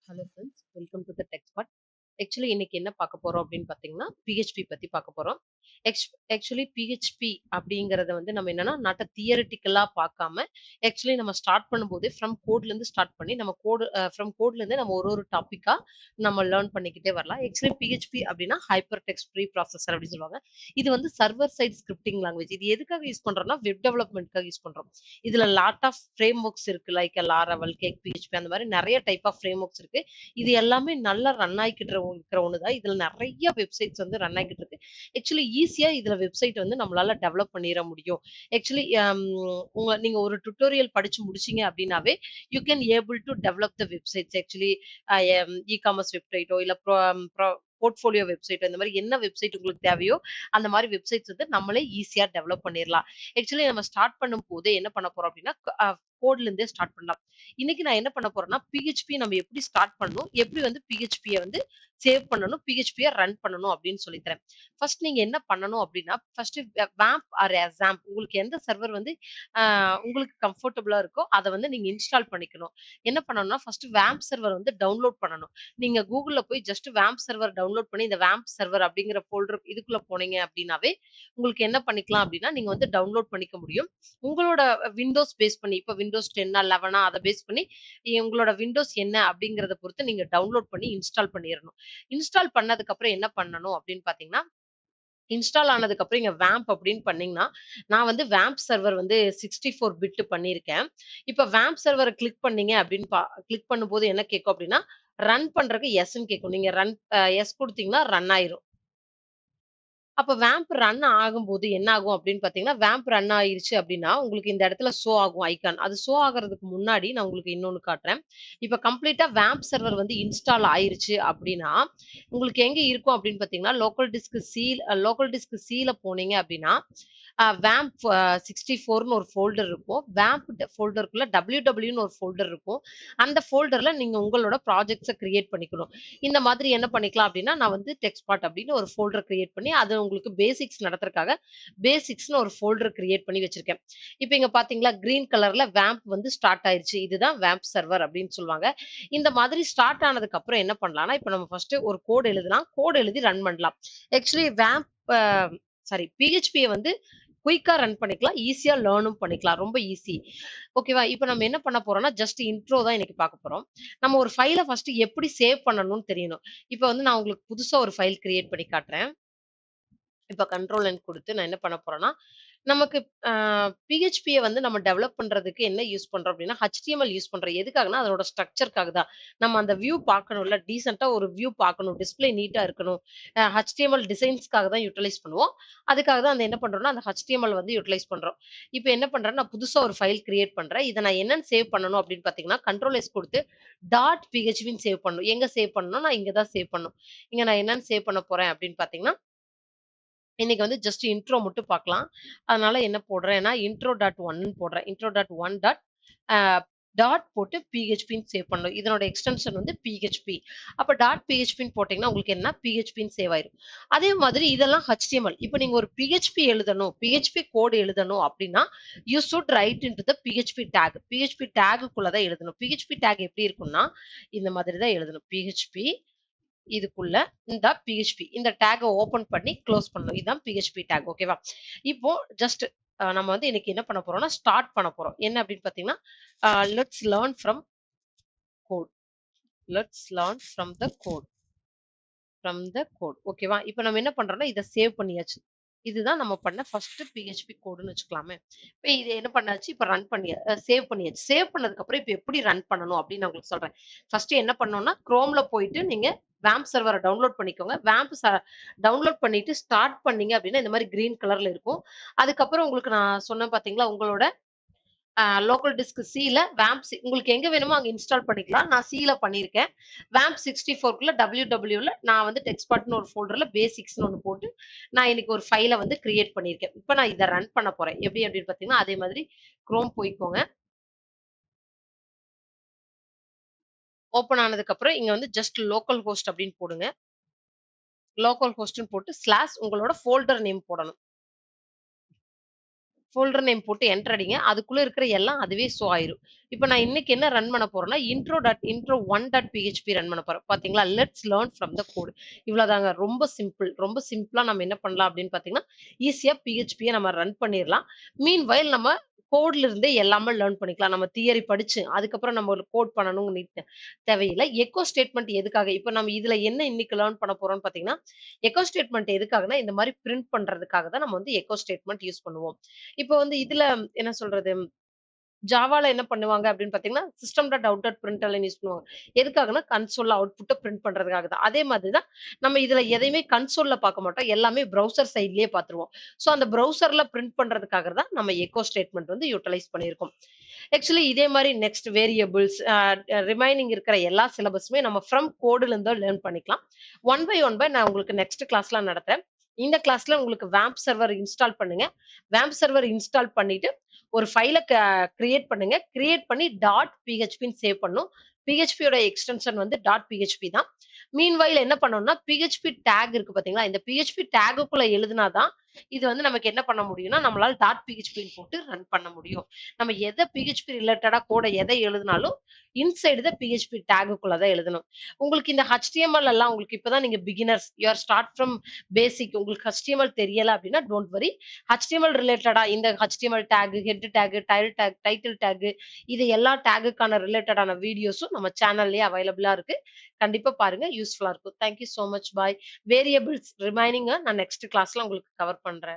Hello friends, welcome to the டெக்ஸ்பர்ட். Actually இன்னைக்கு என்ன பார்க்க போறோம் அப்படின்னு பார்த்தீங்கன்னா, பிஹெச்பி பத்தி பார்க்க போறோம். ஆக்சுவலி பிஹெச்பி அப்படிங்கிறத வந்து நம்ம என்னன்னா, நாட் தியரிட்டிக்கலா பார்க்காம, ஆக்சுவலி நம்ம ஸ்டார்ட் பண்ணும்போது ஃப்ரம் கோட்லேருந்து ஸ்டார்ட் பண்ணி, நம்ம ஃப்ரம் கோட்லேருந்து நம்ம ஒரு ஒரு டாப்பிக்கா நம்ம லேர்ன் பண்ணிக்கிட்டே வரலாம். ஆக்சுவலி பிஹெச்பி அப்படின்னா ஹைப்பர் டெக்ஸ்ட் ப்ரீ ப்ராசஸர் அப்படின்னு சொல்லுவாங்க. இது வந்து சர்வர் சைட் ஸ்கிரிப்டிங் லாங்குவேஜ். இது எதுக்காக யூஸ் பண்றோம்னா, வெப் டெவலப்மெண்ட்காக யூஸ் பண்றோம். இதுல லாட் ஆஃப் ஃப்ரேம் ஒர்க்ஸ் இருக்கு. லைக் லாரவல், கேக் பிஹெச்பி அந்த மாதிரி நிறைய டைப் ஆஃப் ஃப்ரேம் ஒர்க்ஸ் இருக்கு. இது எல்லாமே நல்லா ரன் ஆகிக்கிட்டு இருக்கிற ஒண்ணுதான். இதுல நிறைய வெப்சைட்ஸ் வந்து ரன் ஆகிட்டு இருக்கு. ஆக்சுவலி ஈஸியா இதுல வெப்சைட் வந்து நம்மளால டெவலப் பண்ணிட முடியும். ஆக்சுவலி நீங்க ஒரு டுட்டோரியல் படிச்சு முடிச்சீங்க அப்படின்னாவே you can able to develop the websites. Actually e commerce வெப்சைட்டோ இல்ல போர்ட்ஃபோலியோ வெப்சைட் இந்த மாதிரி என்ன வெப்சைட் உங்களுக்கு தேவையோ அந்த மாதிரி வெப்சைட்ஸ் வந்து நம்மளே ஈஸியா டெவலப் பண்ணிடலாம். ஆக்சுவலி நம்ம ஸ்டார்ட் பண்ணும் போது என்ன பண்ண போறோம் அப்படின்னா, கோட்ல இருந்தே ஸ்டார்ட் பண்ணலாம். இன்னைக்கு நான் என்ன பண்ண போறேன்னா, பிஹெச்பி நம்ம எப்படி ஸ்டார்ட் பண்ணணும், எப்படி வந்து பிஹெச்பியை வந்து சேவ் பண்ணணும், பிஹெச்பியை ரன் பண்ணணும் அப்படின்னு சொல்லி தரேன். ஃபர்ஸ்ட் நீங்க என்ன பண்ணணும் அப்படின்னா, ஃபர்ஸ்ட் வேம்ப் ஆர் எக்ஸாம் உங்களுக்கு எந்த சர்வர் வந்து உங்களுக்கு கம்ஃபர்டபுளா இருக்கோ அதை வந்து நீங்க இன்ஸ்டால் பண்ணிக்கணும். என்ன பண்ணணும்னா, ஃபர்ஸ்ட் வேம்ப் சர்வர் வந்து டவுன்லோட் பண்ணணும். நீங்க கூகுள்ல போய் ஜஸ்ட் வேம்ப் சர்வர் டவுன்லோட் பண்ணி இந்த வேம்ப் சர்வர் அப்படிங்கிற ஃபோல்டர் இதுக்குள்ள போனீங்க அப்படின்னாவே உங்களுக்கு என்ன பண்ணிக்கலாம் அப்படின்னா, நீங்க வந்து டவுன்லோட் பண்ணிக்க முடியும். உங்களோட விண்டோஸ் பேஸ் பண்ணி, இப்ப விண்டோஸ் 10 11 அதை பேஸ் பண்ணி உங்களோட விண்டோஸ் என்ன அப்படிங்கறத பொறுத்து நீங்க டவுன்லோட் பண்ணி இன்ஸ்டால் பண்ணிடணும். இன்ஸ்டால் பண்ணதுக்கு அப்புறம் என்ன பண்ணணும் அப்படின்னு பாத்தீங்கன்னா, இன்ஸ்டால் ஆனதுக்கு அப்புறம் இங்க வேம்ப் அப்படின்னு பண்ணீங்கன்னா, நான் வந்து வேம்ப் சர்வர் வந்து 64 பிட் பண்ணியிருக்கேன். இப்ப வேம்ப் சர்வர கிளிக் பண்ணீங்க அப்படின்னு கிளிக் பண்ணும்போது என்ன கேட்கும் அப்படின்னா, ரன் பண்றதுக்கு எஸ்ன்னு கேட்கும். நீங்க எஸ் குடுத்தீங்கன்னா ரன் ஆயிரும். அப்ப வேம்ப் ரன் ஆகும்போது என்ன ஆகும் அப்படின்னு பார்த்தீங்கன்னா, வேம்ப் ரன் ஆயிருச்சு அப்படின்னா, உங்களுக்கு இந்த இடத்துல ஷோ ஆகும் ஐகான். அது ஷோ ஆகுறதுக்கு முன்னாடி நான் உங்களுக்கு இன்னொன்னு காட்டுறேன். இப்ப கம்ப்ளீட்டா வேம்ப் சர்வர் வந்து இன்ஸ்டால் ஆயிருச்சு அப்படின்னா, உங்களுக்கு எங்க இருக்கும் அப்படின்னு பார்த்தீங்கன்னா, லோக்கல் டிஸ்க் சில போனீங்க அப்படின்னா, வேம்ப் 64ன்னு ஒரு ஃபோல்டர் இருக்கும். வேம்ப் ஃபோல்டருக்குள்ள wwwன்னு ஒரு ஃபோல்டர் இருக்கும். அந்த ஃபோல்டர்ல நீங்க உங்களோட ப்ராஜெக்ட்ஸ கிரியேட் பண்ணிக்கணும். இந்த மாதிரி என்ன பண்ணிக்கலாம் அப்படின்னா, நான் வந்து டெக்ஸ்பாட் அப்படின்னு ஒரு ஃபோல்டர் கிரியேட் பண்ணி, அது உங்களுக்கு பேசிக்ஸ் நடத்துறதுக்காக பேசிக்ஸ்ன்னு ஒரு ஃபோல்டர் கிரியேட் பண்ணி வச்சிருக்கேன். இப்ப இங்க பாத்தீங்களா, கிரீன் கலர்ல வேம்ப் வந்து ஸ்டார்ட் ஆயிருச்சு. இதுதான் வேம்ப் சர்வர் அப்படின்னு சொல்லுவாங்க. இந்த மாதிரி ஸ்டார்ட் ஆனதுக்கு அப்புறம் என்ன பண்ணலாம்னா, இப்ப நம்ம ஃபர்ஸ்ட் ஒரு கோட் எழுதலாம். கோட் எழுதி ரன் பண்ணலாம். ஆக்சுவலி பிஹெச்பிய வந்து குயிக்கா ரன் பண்ணிக்கலாம். ஈஸியா லேர்னும் பண்ணிக்கலாம். ரொம்ப ஈஸி. ஓகேவா? இப்ப நம்ம என்ன பண்ண போறோம்னா, ஜஸ்ட் இன்ட்ரோ தான் இன்னைக்கு பார்க்க போறோம். நம்ம ஒரு ஃபைல ஃபர்ஸ்ட் எப்படி சேவ் பண்ணணும்னு தெரியணும். இப்ப வந்து நான் உங்களுக்கு புதுசா ஒரு ஃபைல் கிரியேட் பண்ணி காட்டுறேன். இப்ப கண்ட்ரோல் என் குடுத்து நான் என்ன பண்ண போறேன்னா, நமக்கு அ பிஹெச்பிய வந்து நம்ம டெவலப் பண்றதுக்கு என்ன யூஸ் பண்றோம் அப்டின்னா, HTML யூஸ் பண்றோம். எதுக்காகன்னா, அதோட ஸ்ட்ரக்சர்க்காக தான். நம்ம அந்த வியூ பார்க்கணும்ல, டீசென்ட்டா ஒரு வியூ பார்க்கணும். டிஸ்ப்ளே நீட்டா இருக்கணும். HTML டிசைன்ஸ்க்காக தான் யூட்டிலைஸ் பண்ணுவோம். அதுக்காக தான் அந்த என்ன பண்றோம்னா, அந்த HTML வந்து யூட்டிலைஸ் பண்றோம். இப்ப என்ன பண்றேன்னா, நான் புதுசா ஒரு ஃபைல் கிரியேட் பண்றேன். இத நான் என்னன்னு சேவ் பண்ணணும் அப்டின்னு பார்த்தீங்கன்னா, கண்ட்ரோல் எஸ் குடுத்து .phpன்னு சேவ் பண்ணணும். எங்க சேவ் பண்ணணும்? நான் இங்க தான் சேவ் பண்ணணும். இங்க நான் என்னன்னு சேவ் பண்ண போறேன் அப்டின்னு பார்த்தீங்கன்னா, இன்னைக்கு வந்து ஜஸ்ட் இன்ட்ரோ மட்டும் பார்க்கலாம். அதனால என்ன போடுறேன்னா, intro.1ன்னு போடுறேன். intro.1 டாட் அ டாட் போட்டு பிஹெச்பின்னு சேவ் பண்ணணும். இதனோட எக்ஸ்டென்ஷன் வந்து பிஹெச்பி. அப்ப .phpன்னு போட்டீங்கன்னா, உங்களுக்கு என்ன பிஹெச்பின்னு சேவ் ஆயிரும். அதே மாதிரி இதெல்லாம் HTML. இப்ப நீங்க ஒரு பிஹெச்பி எழுதணும், பிஹெச்பி கோட் எழுதணும் அப்படின்னா, you should write into the PHP tag. PHP டாகுக்குள்ள தான் எழுதணும். பிஹெச்பி டாக் எப்படி இருக்கும்னா, இந்த மாதிரி தான் எழுதணும். பிஹெச்பி இதுக்குள்ள இந்த பிஹெச்பி இந்த டேக ஓபன் பண்ணி க்ளோஸ் பண்ணணும். இதுதான் பிஹெச்பி டேக். ஓகேவா? இப்போ ஜஸ்ட் நம்ம வந்து இன்னைக்கு என்ன பண்ண போறோம்னா, ஸ்டார்ட் பண்ண போறோம். என்ன அப்படின்னு பார்த்தீங்கன்னா, let's learn from code. Let's learn from the code. ஓகேவா? இப்போ நம்ம என்ன பண்றோம்னா, இத சேவ் பண்ணியாச்சு. இதுதான் நம்ம பண்ண ஃபர்ஸ்ட் பிஹெச்பி கோடுன்னு வச்சுக்கலாமே. இப்ப இது என்ன பண்ணாச்சு, இப்ப ரன் பண்ணி சேவ் பண்ணியாச்சு. சேவ் பண்ணதுக்கு அப்புறம் இப்ப எப்படி ரன் பண்ணணும் அப்படின்னு நான் உங்களுக்கு சொல்றேன். ஃபர்ஸ்ட் என்ன பண்ணணும்னா, குரோம்ல போயிட்டு நீங்க வேம்ப் சர்வர டவுன்லோட் பண்ணிக்கோங்க. டவுன்லோட் பண்ணிட்டு ஸ்டார்ட் பண்ணீங்க அப்படின்னா, இந்த மாதிரி கிரீன் கலர்ல இருக்கும். அதுக்கப்புறம் உங்களுக்கு நான் சொன்னேன் பார்த்தீங்களா, உங்களோட லோக்கல் டிஸ்க் சில உங்களுக்கு எங்க வேணுமோ அங்க இன்ஸ்டால் பண்ணிக்கலாம். நான் சில பண்ணியிருக்கேன். வேம்ப் 64க்குள்ள wwwல நான் வந்து டெக்ஸ்பாட்ன்னு ஒரு ஃபோல்டர்ல பேசிக்ஸ்ன்னு ஒண்ணு போட்டு, நான் இன்னைக்கு ஒரு ஃபைல வந்து கிரியேட் பண்ணியிருக்கேன். இப்ப நான் இத ரன் பண்ண போறேன். எப்படி அப்படின்னு பார்த்தீங்கன்னா, அதே மாதிரி குரோம் போய்க்கோங்க. ஓப்பன் ஆனதுக்கு அப்புறம் இங்க வந்து ஜஸ்ட் லோக்கல் ஹோஸ்ட் அப்படின்னு போடுங்க. லோக்கல் ஹோஸ்ட்ன்னு போட்டு ஸ்லாஷ் உங்களோட ஃபோல்டர் நேம் போடணும். ஃபோல்டர் நேம் போட்டு என்டர் அடிங்க. அதுக்குள்ள இருக்கிற எல்லாம் அதுவே ஷோ ஆயிரும். இப்ப நான் இன்னைக்கு என்ன ரன் பண்ண போறேன்னா, intro1.php ரன் பண்ண போறேன். பாத்தீங்களா? Let's learn from the code. இவ்வளவுதாங்க. ரொம்ப சிம்பிள். ரொம்ப சிம்பிளா நம்ம என்ன பண்ணலாம் அப்படின்னு பாத்தீங்கன்னா, ஈஸியா PHP நம்ம ரன் பண்ணிரலாம். மீன்வைல் நம்ம கோட்ல இருந்தே எல்லாமே லேர்ன் பண்ணிக்கலாம். நம்ம தியரி படிச்சு, அதுக்கப்புறம் நம்ம ஒரு கோட் பண்ணணும்னு தேவையில்ல. எக்கோ ஸ்டேட்மெண்ட் எதுக்காக? இப்ப நம்ம இதுல என்ன இன்னைக்கு லேர்ன் பண்ண போறோம்னு பாத்தீங்கன்னா, எக்கோ ஸ்டேட்மெண்ட் எதுக்காகன்னா, இந்த மாரி பிரிண்ட் பண்றதுக்காக தான் நம்ம வந்து எக்கோ ஸ்டேட்மெண்ட் யூஸ் பண்ணுவோம். இப்ப வந்து இதுல என்ன சொல்றது? ஜாவால என்ன பண்ணுவாங்க அப்படின்னு பார்த்தீங்கன்னா, system dot out dot println use பண்ணுவாங்க. எதுக்காகன்னா, கன்சோல்ல அவுட்புட்ட பிரிண்ட் பண்றதுக்காக தான். அதே மாதிரி தான் நம்ம இதுல எதையுமே கன்சோல்ல பார்க்க மாட்டோம். எல்லாமே ப்ரௌசர் சைட்லயே பார்த்துருவோம். ஸோ அந்த ப்ரௌசர்ல பிரிண்ட் பண்றதுக்காக தான் நம்ம எக்கோ ஸ்டேட்மெண்ட் வந்து யூட்டிலைஸ் பண்ணியிருக்கோம். ஆக்சுவலி இதே மாரி நெக்ஸ்ட் வேரியபிள்ஸ் ரிமைனிங் இருக்கிற எல்லா சிலபஸுமே நம்ம ஃப்ரம் கோடுல இருந்து லேர்ன் பண்ணிக்கலாம். ஒன் பை நான் உங்களுக்கு நெக்ஸ்ட் கிளாஸ்ல நடத்துறேன். இந்த கிளாஸ்ல உங்களுக்கு வாம்ப் சர்வர் இன்ஸ்டால் பண்ணுங்க. வாம்ப் சர்வர் இன்ஸ்டால் பண்ணிட்டு ஒரு ஃபைல கிரியேட் பண்ணுங்க. கிரியேட் பண்ணி டாட் பிஹெச்பின்னு சேவ் பண்ணும். பிஹெச்பியோட எக்ஸ்டென்ஷன் வந்து டாட் பிஹெச்பி தான். மீன்வைல் என்ன பண்ணணும்னா, பிஹெச்பி டேக் இருக்கு பார்த்தீங்களா? இந்த பிஹெச்பி டேகுக்குள்ள எழுதுனா தான், இது வந்து நமக்கு என்ன பண்ண முடியும்னா, நம்மளால டாட் பிஹெச்பின்னு போட்டு ரன் பண்ண முடியும். நம்ம எத பிஹெச்பி ரிலேட்டடா கோட எதை எழுதினாலும், இன்சைடு த பிஹெச்பி டேகுக்குள்ள தான் எழுதணும். உங்களுக்கு இந்த HTML எல்லாம் உங்களுக்கு இப்ப தான் நீங்க beginners, you are start from பேசிக். உங்களுக்கு HTML தெரியல அப்படின்னா, டோன்ட் வரி. HTML ரிலேட்டடா இந்த HTML take, head take, title take இது எல்லா டேகுக்கான ரிலேட்டடான வீடியோஸும் நம்ம சேனல்லயே அவைலபிளா இருக்கு. கண்டிப்பா பாருங்க. யூஸ்ஃபுல்லா இருக்கும். Thank you so much. Bye. Variables ரிமைனிங்க நான் நெக்ஸ்ட் கிளாஸ்ல உங்களுக்கு கவர் பண்றேன்.